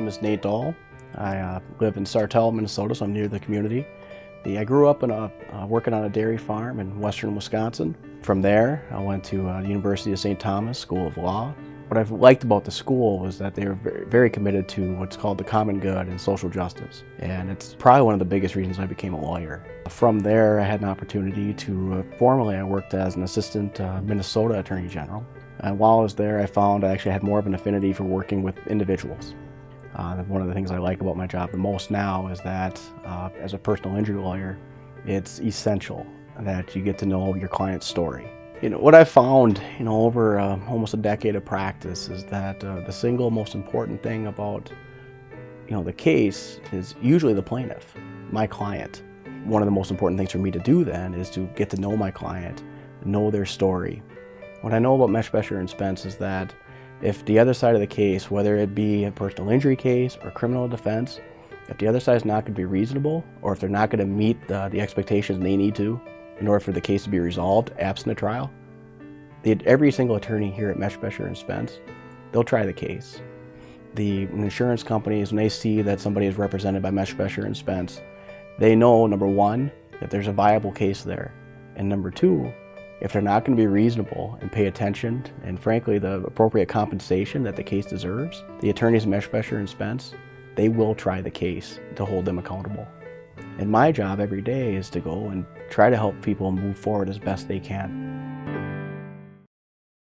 is Nate Dahl. I live in Sartell, Minnesota, so I'm near the community. I grew up working on a dairy farm in western Wisconsin. From there, I went to the University of St. Thomas School of Law. What I've liked about the school was that they were very committed to what's called the common good and social justice. And it's probably one of the biggest reasons I became a lawyer. From there, I had an opportunity to, formally I worked as an assistant Minnesota Attorney General. And while I was there, I found I actually had more of an affinity for working with individuals. One of the things I like about my job the most now is that as a personal injury lawyer, it's essential that you get to know your client's story. What I found, over almost a decade of practice is that the single most important thing about, the case is usually the plaintiff, my client. One of the most important things for me to do then is to get to know my client, know their story. What I know about Meshbesher and Spence is that if the other side of the case, whether it be a personal injury case or criminal defense, if the other side is not going to be reasonable, or if they're not going to meet the expectations they need to in order for the case to be resolved absent a trial, every single attorney here at Meshbesher and Spence, they'll try the case. The insurance companies, when they see that somebody is represented by Meshbesher and Spence, they know, number one, that there's a viable case there, and number two, if they're not going to be reasonable and pay attention and frankly the appropriate compensation that the case deserves, the attorneys at Meshbesher and Spence, they will try the case to hold them accountable. And my job every day is to go and try to help people move forward as best they can.